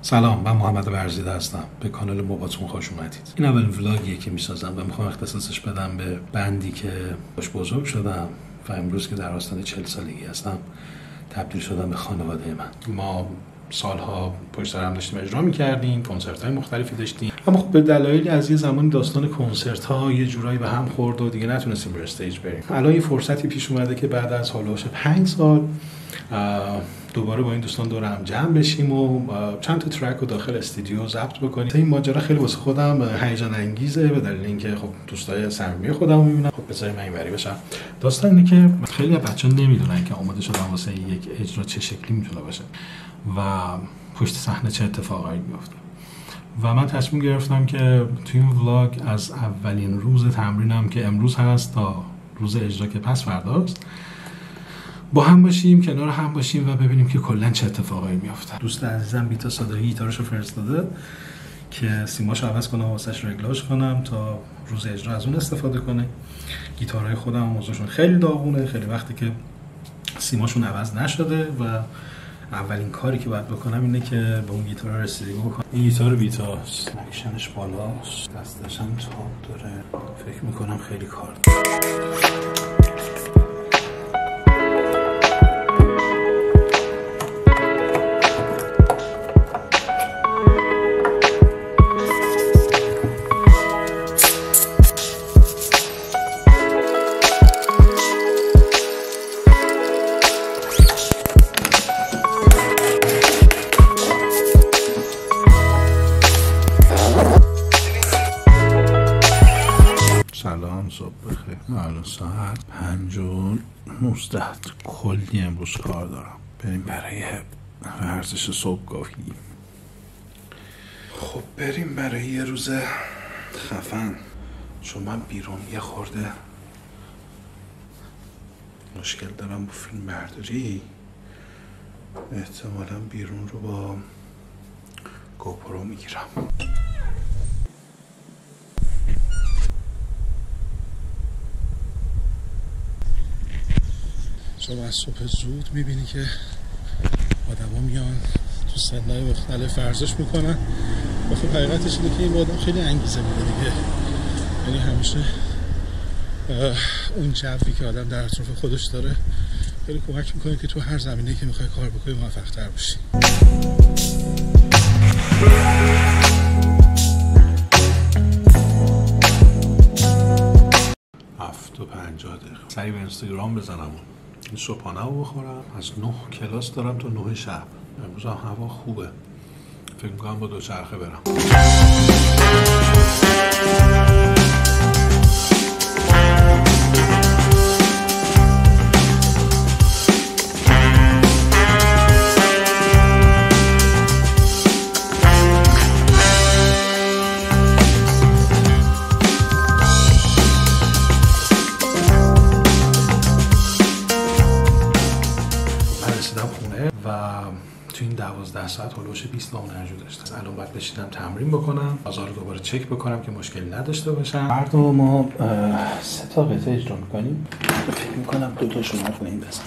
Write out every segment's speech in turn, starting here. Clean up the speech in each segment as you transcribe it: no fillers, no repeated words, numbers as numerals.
سلام، من محمد ورزیده هستم. به کانال موباتون خوش اومدید. این اولین ولاگیه که میسازم و میخوام اختصاصش بدم به بندی که باش بزرگ شدم و امروز که در آستانه 40 سالگی هستم تبدیل شدم به خانواده من. ما سالها پشت سر هم داشتیم اجرا میکردیم، کنسرت‌های مختلفی داشتیم، اما خب به دلایلی از یه زمان داستان کنسرت‌ها یه جورایی به هم خورد و دیگه نتونستیم روی استیج بریم. الان یه فرصتی پیش اومده که بعد از هولوش 5 سال دوباره با این دوستان دور هم جمع بشیم و چند تا ترک رو داخل استودیو ضبط بکنیم. این ماجرا خیلی واسه خودم هیجان انگیزه به دلیل اینکه خب دوستای صمیمی خودم رو میبینم. خب بذاریم من اینوری بشم. داستان اینه که خیلی بچه‌ها نمیدونن که آماده شدن واسه یک اجرا چه شکلی میتونه باشه و پشت صحنه چه اتفاقایی میفته. و من تصمیم گرفتم که توی این ولاگ از اولین روز تمرینم که امروز هست تا روز اجرا که پس فرداست با هم باشیم، کنار هم باشیم و ببینیم که کلا چه اتفاقایی میفته. دوست عزیزم بیتا صادقی گیتارشو فرستاده که سیماشو عوض کنم واسش رگلاژ کنم تا روز اجرا از اون استفاده کنه. گیتارهای خودم موضوعشون خیلی داغونه، خیلی وقتی که سیماشون عوض نشده و اولین کاری که باید بکنم اینه که به اون گیتار رسیدگی بکنم. این گیتار بیتاست، اکشنش بالاست، دستش هم تاب داره، فکر میکنم خیلی کار داره. سلام، صبح بخیر. الان ساعت 5:19. کلی امروز کار دارم. بریم برای ورزش صبحگاهی. خب بریم برای یه روز خفن، چون من بیرون یه خورده مشکل دارم با فیلم برداری. احتمالا بیرون رو با گوپرو میگیرم. شما از صبح زود میبینی که آدم ها میان تو سنهای مختلف ورزش میکنن و خب حقیقتش اینه که این آدم خیلی انگیزه میده دیگه. یعنی همیشه اون جوی که آدم در اطراف خودش داره خیلی کمک میکنه که تو هر زمینه‌ای که میخوای کار بکنی موفق تر باشی. 7:50 سریع به اینستاگرام بزنم، این صبحانه رو بخورم. از 9 کلاس دارم تا 9 شب. امروز هم هوا خوبه، فکر میکنم با دوچرخه برم. و تو این 12 ساعت هلوش 20 تا انرژی داشتم. الان باید بشینم تمرین بکنم، بازار رو دوباره چک بکنم که مشکلی نداشته باشم. فردا ما 3 تا قطعه اجرا میکنیم. فکر میکنم 2 تاشون رو این بزنم.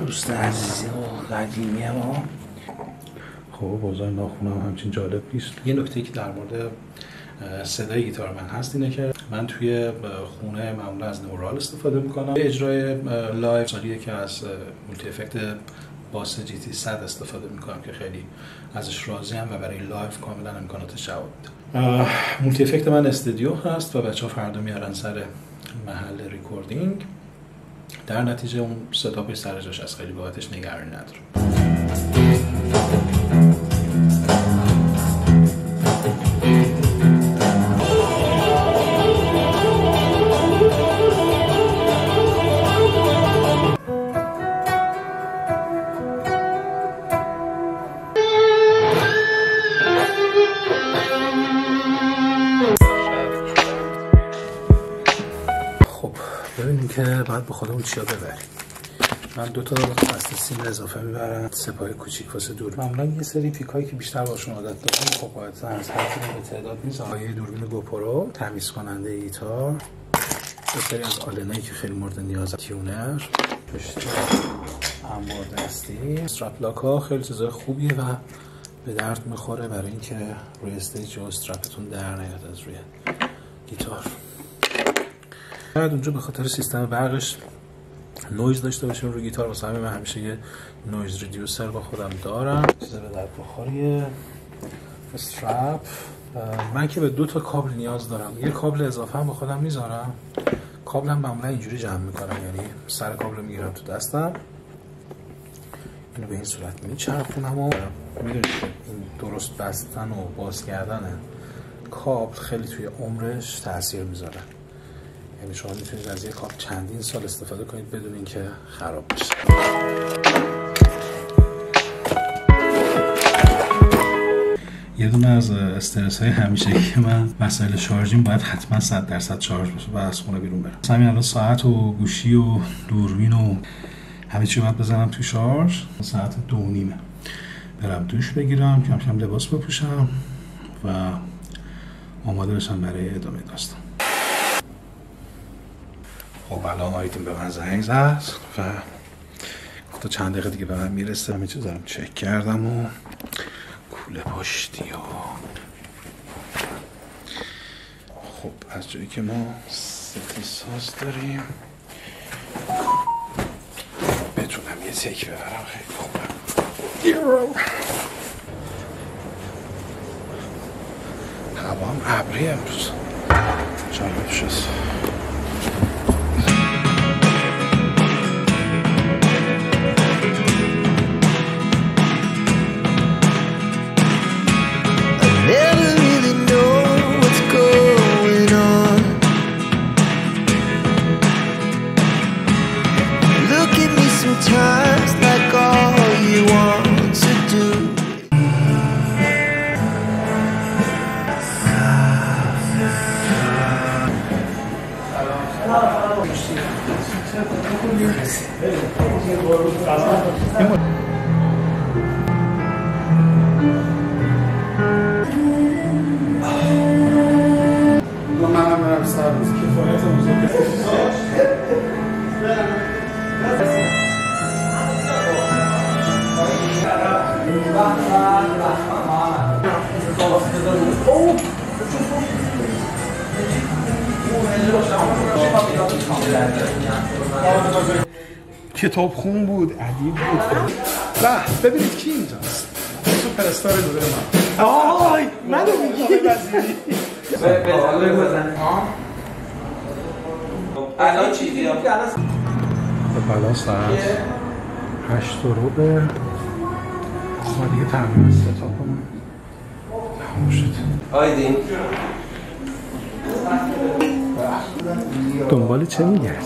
دوست عزیزی و قدیمی ما. خب بازار ناخونم همچین جالب نیست. یه نکته که در مورد صدای گیتار من هست اینه که من توی خونه معمولا از نورال استفاده میکنم. به اجرای لایو سالیه که از مولتی افکت باس جی تی 100 استفاده میکنم که خیلی ازش راضیم و برای لایو کاملا امکاناتش جواب میده. مولتی افکت من استودیو هست و بچه‌ها فردا میارن سر محل ریکوردینگ. در نتیجه اون ستاپش سر جاش از خیلی بابتش نگرانی ندارم. ببینیم که باید با خودمون چیا ببریم. من 2 تا دسته سیم اضافه میبرم، 3 پای کوچیک واسه دور. معمولا یه سری پیکایی که بیشتر باشون عادت دارم خب باید از هر کدوم به تعداد میذارم. یه دوربین گوپرو، تمیز کننده گیتار، 2 سری از آلنایی که خیلی مورد نیازه، تیونر، هموار دستی. استرپ لاک ها خیلی چیزای خوبیه و به درد میخوره برای اینکه روی استیج و استرپتون در نیاد از روی گیتار. بعد اونجا به خاطر سیستم برقش نویز داشته باشیم روی گیتار، واسه همین من همیشه یه نویز ریدیوسر با خودم دارم. چیز به درد بخوریه. استرپ من که به 2 تا کابل نیاز دارم، یه کابل اضافه هم با خودم میذارم. کابلم معمولا اینجوری جمع میکنم، یعنی سر کابل میگیرم تو دستم، اینو به این صورت میچرخونم و میدونید که این درست بستن و باز کردن کابل خیلی توی عمرش تاثیر میذاره. یعنی شما میتونید از یه کابل چندین سال استفاده کنید بدون اینکه خراب بشه. یه دونه از استرس های همیشگی که من مسائل شارژیم باید حتما 100% شارژ باشه و از خونه بیرون برم. همین الان ساعت و گوشی و دوربین و همه چی باید بزنم تو شارژ. ساعت 2:30 برم دوش بگیرم، کم کم لباس بپوشم و آماده بشم برای ادامه داستان. خب الان آیدین به من زنگ زد و تا چند دقیقه دیگه به من میرسه. همه چیز دارم چک کردم و کوله پشتی و خب از جایی که ما ستی ساز داریم بتونم یه تک ببرم خیلی خوبه. هوا هم ابری امروز جالب شد. کتاب خون بود، ادیب بود. و ببینید کی اینجاست. سوپر استار نور من. آهای منو میگی بزن. الان چی دیدم؟ الان ساعت 8:15. ما دیگه تمرین ستاپمون تموم شد. آیدین دنبال چه میگردی؟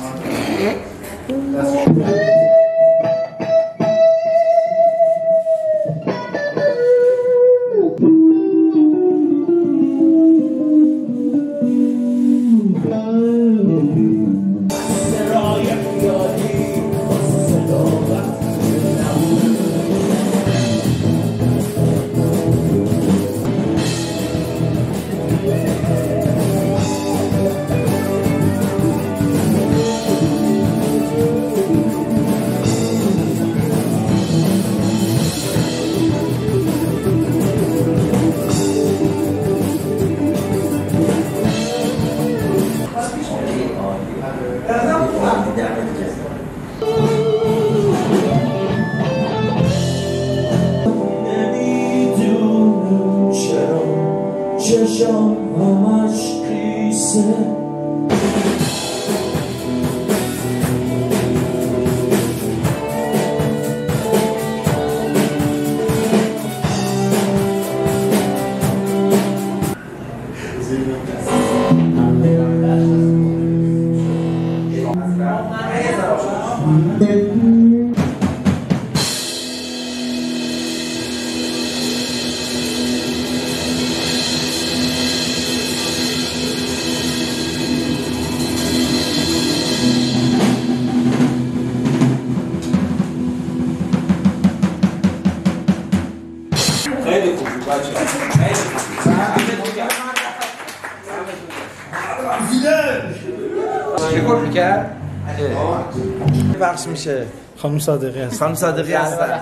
پخش میشه خانم صادقی هستم. خانم صادقی هستن.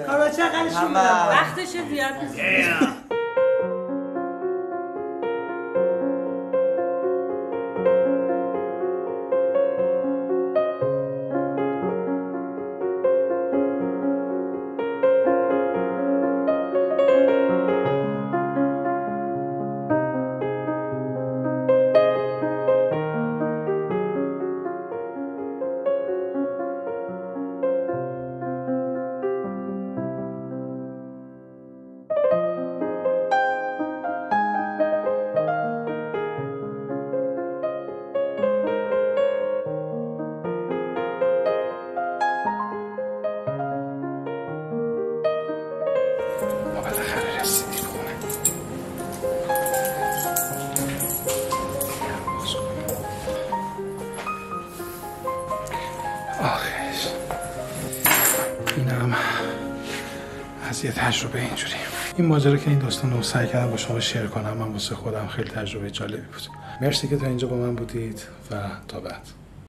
کاراچه قلشون وقتشه زیاد نیست. بالاخره رسیدی خونه. آخیش اینم از یه تجربه اینجوری. این ماجرا که این داستان رو سعی کردم با شما شیر کنم، من واسه خودم خیلی تجربه جالبی بود. مرسی که تا اینجا با من بودید و تا بعد.